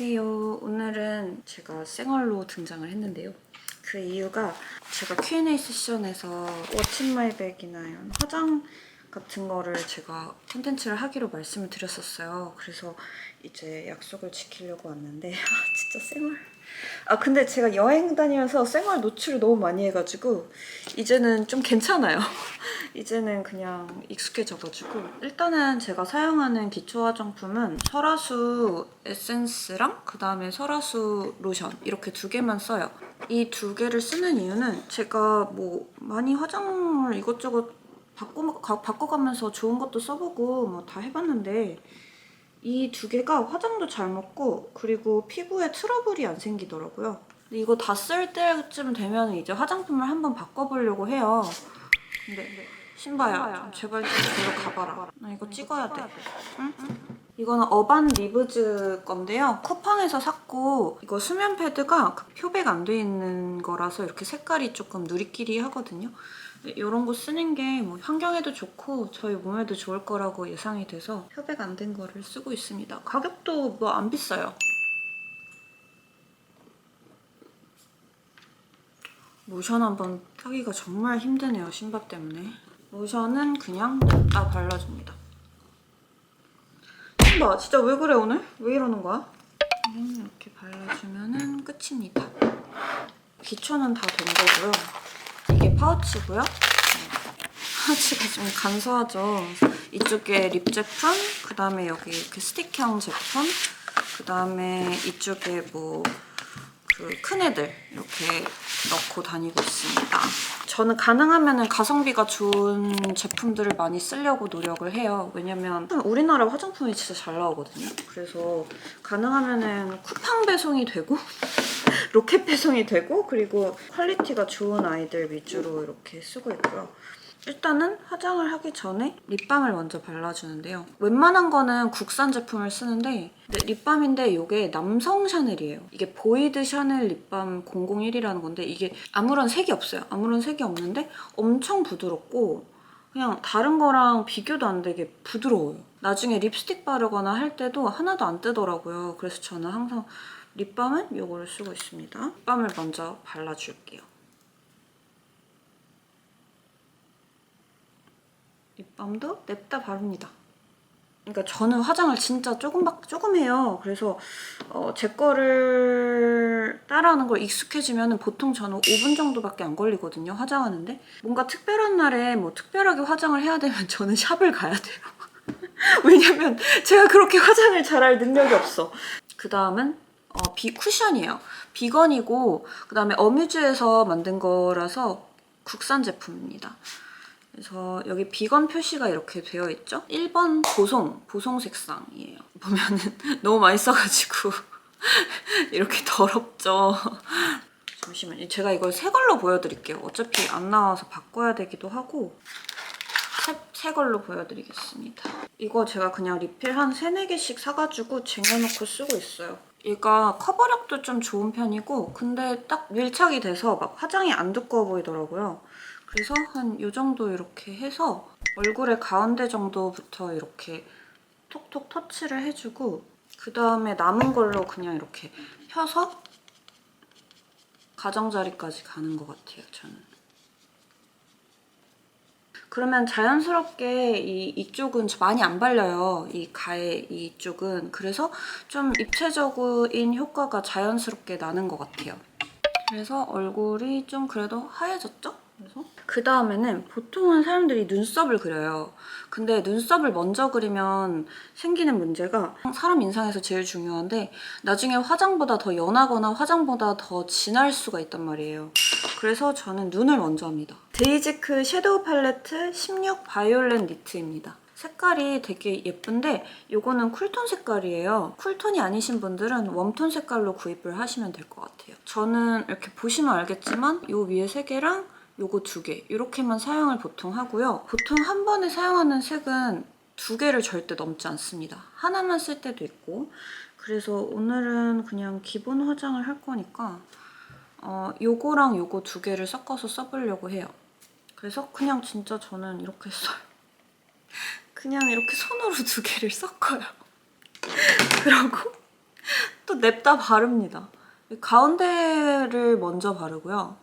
안녕하세요. 오늘은 제가 생얼로 등장을 했는데요. 그 이유가 제가 Q&A 세션에서 What's in my bag이나 이런 화장 같은 거를 제가 콘텐츠를 하기로 말씀을 드렸었어요. 그래서 이제 약속을 지키려고 왔는데 진짜 생얼. 근데 제가 여행 다니면서 생얼 노출을 너무 많이 해가지고 이제는 좀 괜찮아요. 이제는 그냥 익숙해져가지고 일단은 제가 사용하는 기초 화장품은 설화수 에센스랑 그 다음에 설화수 로션 이렇게 두 개만 써요. 이 두 개를 쓰는 이유는 제가 뭐 많이 화장을 이것저것 바꿔가면서 좋은 것도 써보고 뭐 다 해봤는데 이 두 개가 화장도 잘 먹고 그리고 피부에 트러블이 안 생기더라고요. 근데 이거 다 쓸 때쯤 되면 이제 화장품을 한번 바꿔보려고 해요. 근데 신바야, 제발 좀 저로 가봐라. 나 이거 찍어야 돼. 응? 이거는 어반 리브즈 건데요. 쿠팡에서 샀고 이거 수면 패드가 표백 안 돼 있는 거라서 이렇게 색깔이 조금 누리끼리 하거든요. 이런 거 쓰는 게 뭐 환경에도 좋고 저희 몸에도 좋을 거라고 예상이 돼서 표백 안 된 거를 쓰고 있습니다. 가격도 뭐 안 비싸요. 로션 한번 펴기가 정말 힘드네요, 신바 때문에. 로션은 그냥 냅다 발라줍니다. 신바, 진짜 왜 그래 오늘? 왜 이러는 거야? 이렇게 발라주면은 끝입니다. 기초는 다 된 거고요. 이게 파우치고요. 파우치가 좀 간소하죠. 이쪽에 립 제품, 그 다음에 여기 이렇게 스틱형 제품, 그 다음에 이쪽에 뭐 그 큰 애들 이렇게 넣고 다니고 있습니다. 저는 가능하면 가성비가 좋은 제품들을 많이 쓰려고 노력을 해요. 왜냐면 우리나라 화장품이 진짜 잘 나오거든요. 그래서 가능하면 쿠팡 배송이 되고 로켓 배송이 되고 그리고 퀄리티가 좋은 아이들 위주로 이렇게 쓰고 있고요. 일단은 화장을 하기 전에 립밤을 먼저 발라주는데요. 웬만한 거는 국산 제품을 쓰는데 립밤인데 이게 남성 샤넬이에요. 이게 보이드 샤넬 립밤 001이라는 건데 이게 아무런 색이 없어요. 아무런 색이 없는데 엄청 부드럽고 그냥 다른 거랑 비교도 안 되게 부드러워요. 나중에 립스틱 바르거나 할 때도 하나도 안 뜨더라고요. 그래서 저는 항상 립밤은 이거를 쓰고 있습니다. 립밤을 먼저 발라줄게요. 립밤도 냅다 바릅니다. 그러니까 저는 화장을 진짜 조금 해요. 그래서 제 거를 따라하는 걸 익숙해지면 보통 저는 5분 정도밖에 안 걸리거든요, 화장하는데. 뭔가 특별한 날에 뭐 특별하게 화장을 해야 되면 저는 샵을 가야 돼요. 왜냐면 제가 그렇게 화장을 잘할 능력이 없어. 그 다음은 쿠션이에요. 비건이고 그 다음에 어뮤즈에서 만든 거라서 국산 제품입니다. 그래서 여기 비건 표시가 이렇게 되어 있죠? 1번 보송 색상이에요. 보면은 너무 많이 써가지고 이렇게 더럽죠? 잠시만요. 제가 이걸 새 걸로 보여드릴게요. 어차피 안 나와서 바꿔야 되기도 하고 새 걸로 보여드리겠습니다. 이거 제가 그냥 리필 한 3, 4개씩 사가지고 쟁여놓고 쓰고 있어요. 얘가 커버력도 좀 좋은 편이고 근데 딱 밀착이 돼서 막 화장이 안 두꺼워 보이더라고요. 그래서 한 이 정도 이렇게 해서 얼굴의 가운데 정도부터 이렇게 톡톡 터치를 해주고 그 다음에 남은 걸로 그냥 이렇게 펴서 가장자리까지 가는 것 같아요, 저는. 그러면 자연스럽게 이쪽은 많이 안 발려요. 이 가해 이쪽은. 그래서 좀 입체적인 효과가 자연스럽게 나는 것 같아요. 그래서 얼굴이 좀 그래도 하얘졌죠? 그래서 그 다음에는 보통은 사람들이 눈썹을 그려요. 근데 눈썹을 먼저 그리면 생기는 문제가 사람 인상에서 제일 중요한데 나중에 화장보다 더 연하거나 화장보다 더 진할 수가 있단 말이에요. 그래서 저는 눈을 먼저 합니다. 데이지크 섀도우 팔레트 16 바이올렛 니트입니다. 색깔이 되게 예쁜데 이거는 쿨톤 색깔이에요. 쿨톤이 아니신 분들은 웜톤 색깔로 구입을 하시면 될 것 같아요. 저는 이렇게 보시면 알겠지만 이 위에 3개랑 요거 2개 이렇게만 사용을 보통 하고요. 보통 한 번에 사용하는 색은 2개를 절대 넘지 않습니다. 하나만 쓸 때도 있고 그래서 오늘은 그냥 기본 화장을 할 거니까 요거랑 요거 2개를 섞어서 써보려고 해요. 그래서 그냥 진짜 저는 이렇게 써요. 그냥 이렇게 손으로 2개를 섞어요. 그러고 또 냅다 바릅니다. 가운데를 먼저 바르고요.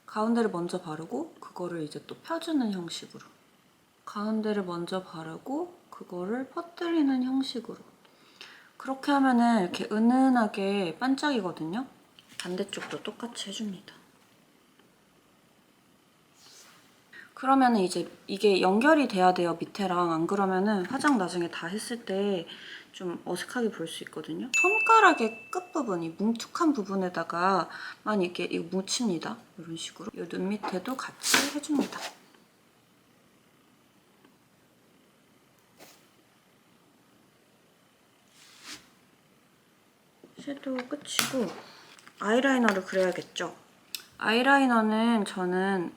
가운데를 먼저 바르고 그거를 이제 또 펴주는 형식으로. 가운데를 먼저 바르고 그거를 퍼뜨리는 형식으로. 그렇게 하면은 이렇게 은은하게 반짝이거든요. 반대쪽도 똑같이 해줍니다. 그러면은 이제 이게 연결이 돼야 돼요, 밑에랑. 안 그러면은 화장 나중에 다 했을 때 좀 어색하게 보일 수 있거든요. 손가락의 끝부분이 뭉툭한 부분에다가 만 이렇게 이거 묻힙니다. 이런 식으로. 이 눈 밑에도 같이 해줍니다. 섀도우 끝이고 아이라이너를 그려야겠죠. 아이라이너는 저는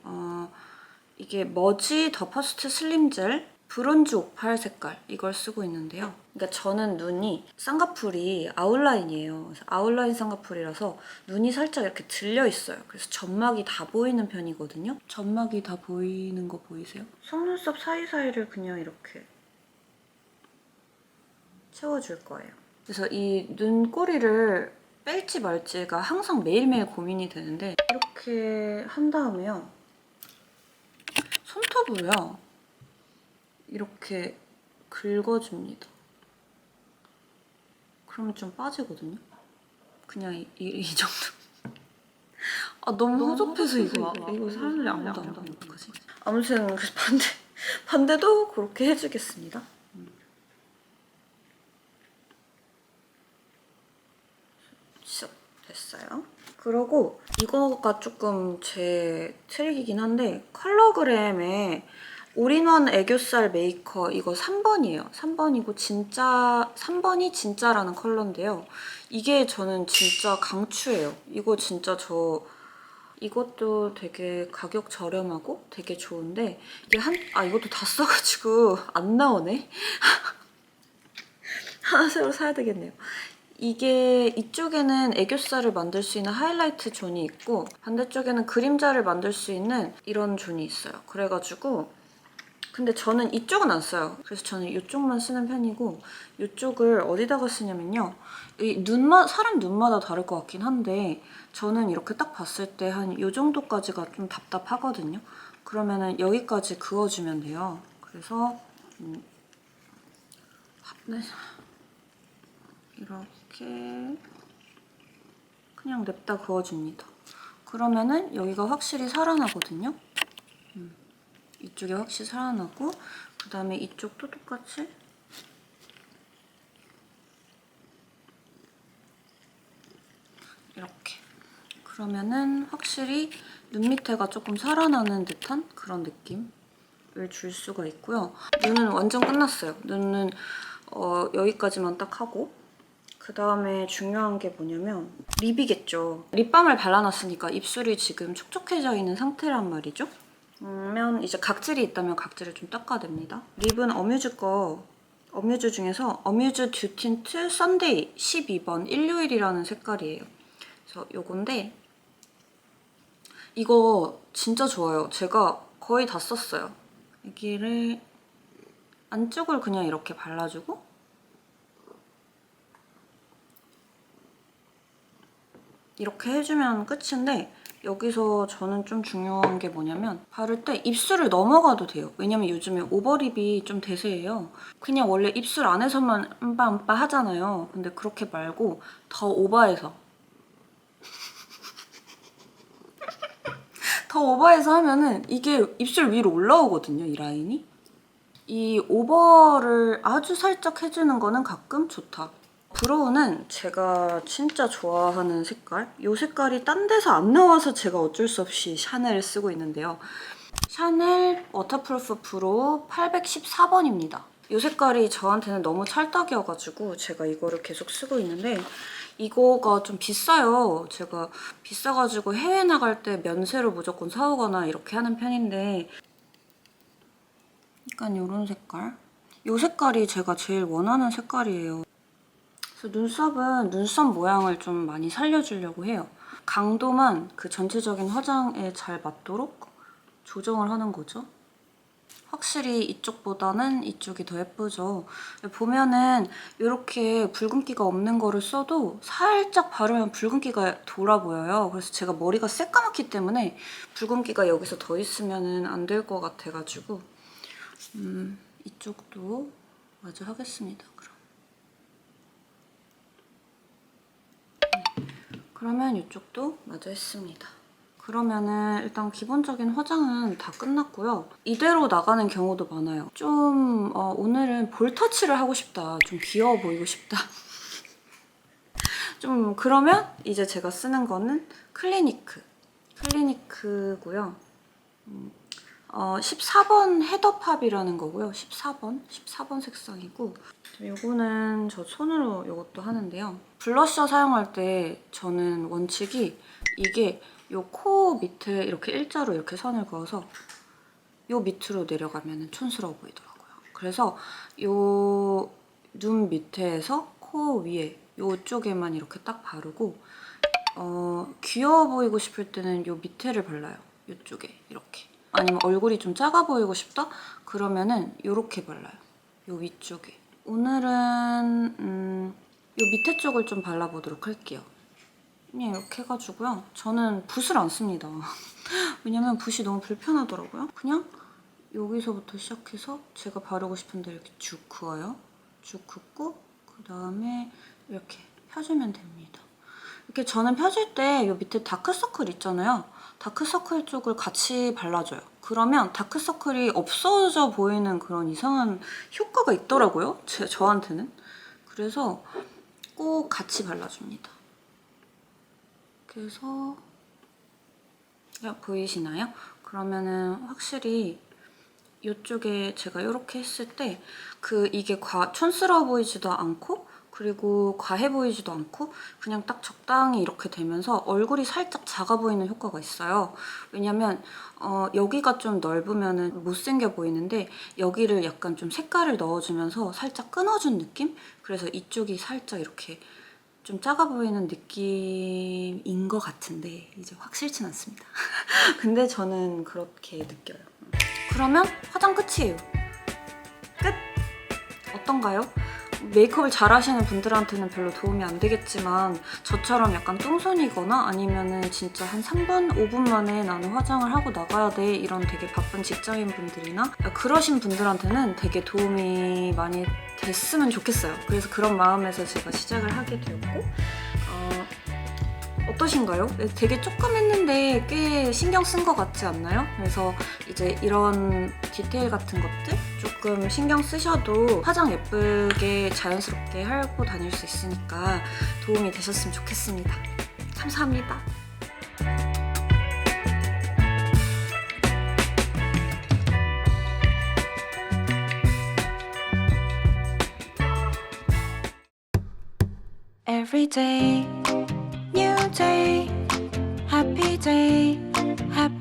이게 머지 더 퍼스트 슬림 젤 브론즈 58 색깔 이걸 쓰고 있는데요. 그러니까 저는 눈이 쌍꺼풀이 아웃라인이에요. 그래서 아웃라인 쌍꺼풀이라서 눈이 살짝 이렇게 들려 있어요. 그래서 점막이 다 보이는 편이거든요. 점막이 다 보이는 거 보이세요? 속눈썹 사이사이를 그냥 이렇게 채워줄 거예요. 그래서 이 눈꼬리를 뺄지 말지가 항상 매일매일 고민이 되는데 이렇게 한 다음에요. 손톱으로요. 이렇게 긁어줍니다. 그러면 좀 빠지거든요. 그냥 이 정도. 아 너무 허접해서 이거 사람들이 아무도 안 보면 어떡하지? 아무튼 반대도 그렇게 해주겠습니다. 됐어요. 그리고 이거가 조금 제 트릭이긴 한데 컬러그램에 올인원 애교살 메이커 이거 3번이에요. 3번이고 진짜 3번이 진짜라는 컬러인데요. 이게 저는 진짜 강추예요. 이거 진짜 이것도 되게 가격 저렴하고 되게 좋은데 이게 이것도 다 써가지고 안 나오네. 하나 새로 사야 되겠네요. 이게 이쪽에는 애교살을 만들 수 있는 하이라이트 존이 있고 반대쪽에는 그림자를 만들 수 있는 이런 존이 있어요. 그래가지고 근데 저는 이쪽은 안 써요. 그래서 저는 이쪽만 쓰는 편이고 이쪽을 어디다가 쓰냐면요. 사람 눈마다 다를 것 같긴 한데 저는 이렇게 딱 봤을 때 한 이 정도까지가 좀 답답하거든요. 그러면은 여기까지 그어주면 돼요. 그래서 이렇게 그냥 냅다 그어줍니다. 그러면은 여기가 확실히 살아나거든요. 이쪽이 확실히 살아나고 그 다음에 이쪽도 똑같이 이렇게 그러면은 확실히 눈 밑에가 조금 살아나는 듯한 그런 느낌을 줄 수가 있고요. 눈은 완전 끝났어요. 눈은 여기까지만 딱 하고 그 다음에 중요한 게 뭐냐면 립이겠죠. 립밤을 발라놨으니까 입술이 지금 촉촉해져 있는 상태란 말이죠. 그러면 이제 각질이 있다면 각질을 좀 닦아냅니다. 립은 어뮤즈 중에서 어뮤즈 듀 틴트 썬데이 12번 161이라는 색깔이에요. 그래서 요건데 이거 진짜 좋아요. 제가 거의 다 썼어요. 여기를 안쪽을 그냥 이렇게 발라주고 이렇게 해주면 끝인데 여기서 저는 좀 중요한 게 뭐냐면 바를 때 입술을 넘어가도 돼요. 왜냐면 요즘에 오버립이 좀 대세예요. 그냥 원래 입술 안에서만 음빠음빠 하잖아요. 근데 그렇게 말고 더 오버해서 더 오버해서 하면은 이게 입술 위로 올라오거든요, 이 라인이. 이 오버를 아주 살짝 해주는 거는 가끔 좋다. 브로우는 제가 진짜 좋아하는 색깔. 이 색깔이 딴 데서 안 나와서 제가 어쩔 수 없이 샤넬을 쓰고 있는데요. 샤넬 워터프루프 브로우 814번입니다. 이 색깔이 저한테는 너무 찰떡이어가지고 제가 이거를 계속 쓰고 있는데 이거가 좀 비싸요. 제가 비싸가지고 해외 나갈 때 면세로 무조건 사오거나 이렇게 하는 편인데 약간 이런 색깔? 이 색깔이 제가 제일 원하는 색깔이에요. 그래서 눈썹은 눈썹 모양을 좀 많이 살려주려고 해요. 강도만 그 전체적인 화장에 잘 맞도록 조정을 하는 거죠. 확실히 이쪽보다는 이쪽이 더 예쁘죠. 보면은 이렇게 붉은기가 없는 거를 써도 살짝 바르면 붉은기가 돌아 보여요. 그래서 제가 머리가 새까맣기 때문에 붉은기가 여기서 더 있으면 안 될 것 같아가지고 이쪽도 마저 하겠습니다. 그러면 이쪽도 마저 했습니다. 그러면은 일단 기본적인 화장은 다 끝났고요. 이대로 나가는 경우도 많아요. 좀 오늘은 볼터치를 하고 싶다. 좀 귀여워 보이고 싶다. 좀 그러면 이제 제가 쓰는 거는 클리니크고요. 14번 헤더팝이라는 거고요. 14번 색상이고 요거는 저 손으로 이것도 하는데요. 블러셔 사용할 때 저는 원칙이 이게 요 코 밑에 이렇게 일자로 이렇게 선을 그어서 요 밑으로 내려가면 촌스러워 보이더라고요. 그래서 요 눈 밑에서 코 위에 요쪽에만 이렇게 딱 바르고 귀여워 보이고 싶을 때는 요 밑에를 발라요. 요쪽에 이렇게. 아니면 얼굴이 좀 작아 보이고 싶다? 그러면은 요렇게 발라요. 요 위쪽에. 오늘은 요 밑에 쪽을 좀 발라보도록 할게요. 그냥 이렇게 해가지고요. 저는 붓을 안 씁니다. 왜냐면 붓이 너무 불편하더라고요. 그냥 여기서부터 시작해서 제가 바르고 싶은데 이렇게 쭉 그어요. 쭉 긋고 그 다음에 이렇게 펴주면 됩니다. 이렇게 저는 펴줄 때 이 밑에 다크서클 있잖아요. 다크서클 쪽을 같이 발라줘요. 그러면 다크서클이 없어져 보이는 그런 이상한 효과가 있더라고요. 저한테는. 그래서 꼭 같이 발라줍니다. 그래서 보이시나요? 그러면은 확실히 이쪽에 제가 이렇게 했을 때 이게 촌스러워 보이지도 않고 그리고 과해 보이지도 않고 그냥 딱 적당히 이렇게 되면서 얼굴이 살짝 작아 보이는 효과가 있어요. 왜냐면 여기가 좀 넓으면 못생겨 보이는데 여기를 약간 좀 색깔을 넣어주면서 살짝 끊어준 느낌? 그래서 이쪽이 살짝 이렇게 좀 작아 보이는 느낌인 것 같은데 이제 확실치 않습니다. 근데 저는 그렇게 느껴요. 그러면 화장 끝이에요. 끝! 어떤가요? 메이크업을 잘 하시는 분들한테는 별로 도움이 안 되겠지만 저처럼 약간 똥손이거나 아니면은 진짜 한 3분, 5분 만에 나는 화장을 하고 나가야 돼 이런 되게 바쁜 직장인 분들이나 그러신 분들한테는 되게 도움이 많이 됐으면 좋겠어요. 그래서 그런 마음에서 제가 시작을 하게 되었고 어떠신가요? 되게 조금 했는데 꽤 신경 쓴 것 같지 않나요? 그래서 이제 이런 디테일 같은 것들 조금 신경 쓰셔도 화장 예쁘게 자연스럽게 하고 다닐 수 있으니까 도움이 되셨으면 좋겠습니다. 감사합니다. Every day, new day, happy day, happy